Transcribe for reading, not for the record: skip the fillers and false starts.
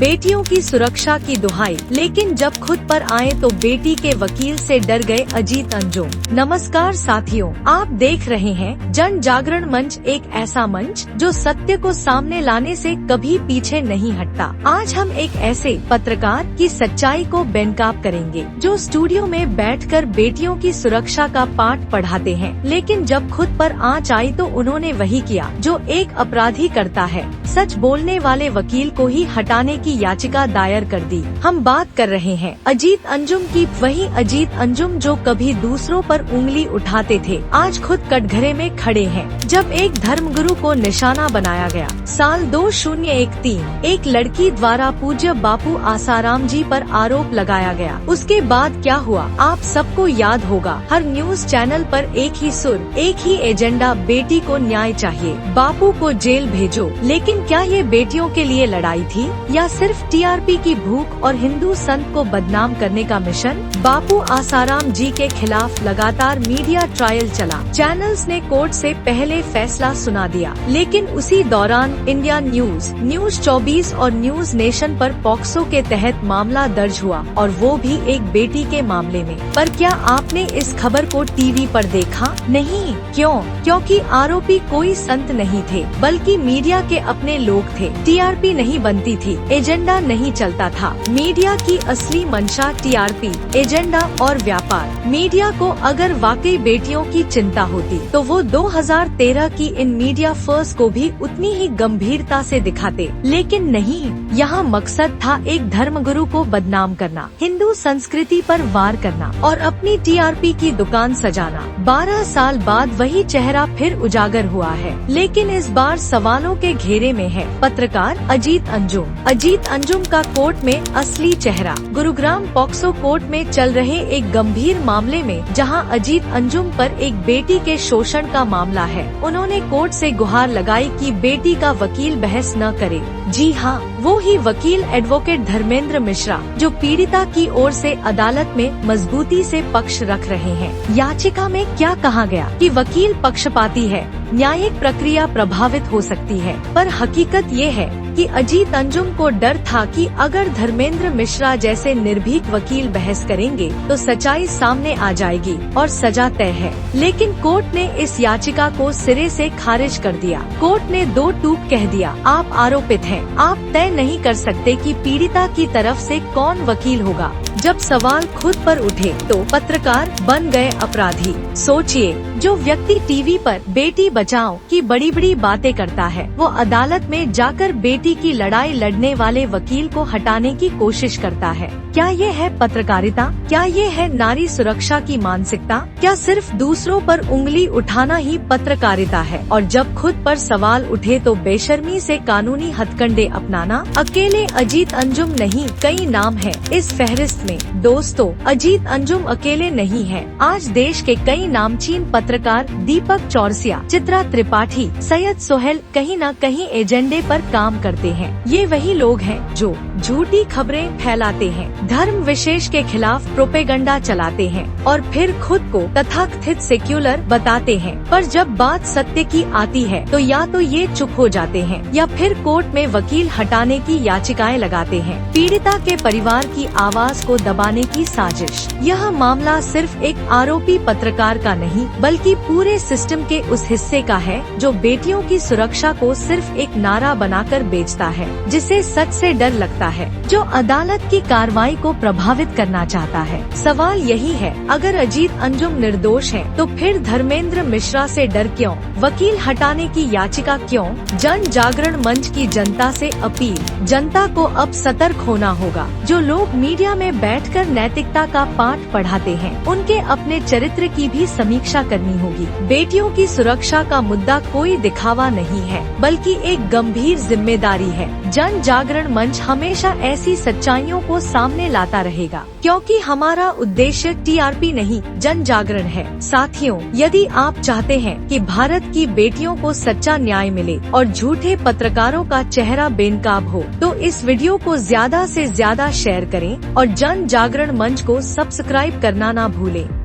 बेटियों की सुरक्षा की दुहाई, लेकिन जब खुद पर आए तो बेटी के वकील से डर गए अजीत अंजुम। नमस्कार साथियों, आप देख रहे हैं जन जागरण मंच, एक ऐसा मंच जो सत्य को सामने लाने से कभी पीछे नहीं हटता। आज हम एक ऐसे पत्रकार की सच्चाई को बेनकाब करेंगे जो स्टूडियो में बैठकर बेटियों की सुरक्षा का पाठ पढ़ाते हैं, लेकिन जब खुद पर आंच आई तो उन्होंने वही किया जो एक अपराधी करता है, सच बोलने वाले वकील को ही हटाने की याचिका दायर कर दी। हम बात कर रहे हैं अजीत अंजुम की, वही अजीत अंजुम जो कभी दूसरों पर उंगली उठाते थे, आज खुद कटघरे में खड़े हैं। जब एक धर्मगुरु को निशाना बनाया गया साल 2013, एक लड़की द्वारा पूज्य बापू आसाराम जी पर आरोप लगाया गया, उसके बाद क्या हुआ आप सबको याद होगा। हर न्यूज चैनल पर एक ही सुर, एक ही एजेंडा, बेटी को न्याय चाहिए, बापू को जेल भेजो। लेकिन क्या ये बेटियों के लिए लड़ाई थी या सिर्फ टीआरपी की भूख और हिंदू संत को बदनाम करने का मिशन? बापू आसाराम जी के खिलाफ लगातार मीडिया ट्रायल चला, चैनल्स ने कोर्ट से पहले फैसला सुना दिया, लेकिन उसी दौरान इंडिया न्यूज, न्यूज 24 और न्यूज नेशन पर पॉक्सो के तहत मामला दर्ज हुआ, और वो भी एक बेटी के मामले में। पर क्या आपने इस खबर को टीवी पर देखा? नहीं। क्यों? क्योंकि आरोपी कोई संत नहीं थे, बल्कि मीडिया के अपने लोग थे। टीआरपी नहीं बनती थी, एजेंडा नहीं चलता था। मीडिया की असली मंशा टीआरपी, एजेंडा और व्यापार। मीडिया को अगर वाकई बेटियों की चिंता होती तो वो 2013 की इन मीडिया फर्स्ट को भी उतनी ही गंभीरता से दिखाते, लेकिन नहीं। यहाँ मकसद था एक धर्मगुरु को बदनाम करना, हिंदू संस्कृति पर वार करना और अपनी टीआरपी की दुकान सजाना। 12 साल बाद वही चेहरा फिर उजागर हुआ है, लेकिन इस बार सवालों के घेरे में है पत्रकार अजीत अंजुम। अजीत अंजुम का कोर्ट में असली चेहरा। गुरुग्राम पॉक्सो कोर्ट में चल रहे एक गंभीर मामले में जहां अजीत अंजुम पर एक बेटी के शोषण का मामला है, उन्होंने कोर्ट से गुहार लगाई कि बेटी का वकील बहस न करे। जी हाँ, वो ही वकील एडवोकेट धर्मेंद्र मिश्रा, जो पीड़िता की ओर से अदालत में मजबूती से पक्ष रख रहे हैं। याचिका में क्या कहा गया कि वकील पक्षपाती है, न्यायिक प्रक्रिया प्रभावित हो सकती है, पर हकीकत ये है कि अजीत अंजुम को डर था कि अगर धर्मेंद्र मिश्रा जैसे निर्भीक वकील बहस करेंगे तो सच्चाई सामने आ जाएगी और सजा तय है। लेकिन कोर्ट ने इस याचिका को सिरे से खारिज कर दिया। कोर्ट ने दो टूक कह दिया, आप आरोपित हैं, आप तय नहीं कर सकते कि पीड़िता की तरफ से कौन वकील होगा। जब सवाल खुद पर उठे तो पत्रकार बन गए अपराधी। सोचिए, जो व्यक्ति टीवी पर बेटी बचाओ की बड़ी बड़ी बातें करता है, वो अदालत में जाकर बेटी की लड़ाई लड़ने वाले वकील को हटाने की कोशिश करता है। क्या ये है पत्रकारिता? क्या ये है नारी सुरक्षा की मानसिकता? क्या सिर्फ दूसरों पर उंगली उठाना ही पत्रकारिता है? और जब खुद पर सवाल उठे तो बेशर्मी से कानूनी हथकंडे अपनाना? अकेले अजीत अंजुम नहीं, कई नाम है इस फहरिस्त में। दोस्तों, अजीत अंजुम अकेले नहीं है। आज देश के कई नामचीन पत्रकार, दीपक चौरसिया, चित्रा त्रिपाठी, सैयद सोहेल कहीं न कहीं एजेंडे पर काम करते हैं। ये वही लोग हैं जो झूठी खबरें फैलाते हैं, धर्म विशेष के खिलाफ प्रोपेगंडा चलाते हैं और फिर खुद को तथाकथित सेक्युलर बताते हैं। पर जब बात सत्य की आती है तो या तो ये चुप हो जाते हैं या फिर कोर्ट में वकील हटाने की याचिकाएं लगाते हैं। पीड़िता के परिवार की आवाज को दबाने की साजिश। यह मामला सिर्फ एक आरोपी पत्रकार का नहीं, बल्कि पूरे सिस्टम के उस हिस्से का है जो बेटियों की सुरक्षा को सिर्फ एक नारा बनाकर बेचता है, जिसे सच से डर लगता है, जो अदालत की कार्रवाई को प्रभावित करना चाहता है। सवाल यही है, अगर अजीत अंजुम निर्दोष है तो फिर धर्मेंद्र मिश्रा से डर क्यों? वकील हटाने की याचिका क्यों? जन जागरण मंच की जनता से अपील, जनता को अब सतर्क होना होगा। जो लोग मीडिया में बैठकर नैतिकता का पाठ पढ़ाते हैं, उनके अपने चरित्र की भी समीक्षा करनी होगी। बेटियों की सुरक्षा का मुद्दा कोई दिखावा नहीं है, बल्कि एक गंभीर जिम्मेदारी है। जन जागरण मंच हमेशा ऐसी सच्चाइयों को सामने लाता रहेगा, क्योंकि हमारा उद्देश्य टीआरपी नहीं, जन जागरण है। साथियों, यदि आप चाहते हैं कि भारत की बेटियों को सच्चा न्याय मिले और झूठे पत्रकारों का चेहरा बेनकाब हो, तो इस वीडियो को ज्यादा से ज्यादा शेयर करें और जन जागरण मंच को सब्सक्राइब करना ना भूलें।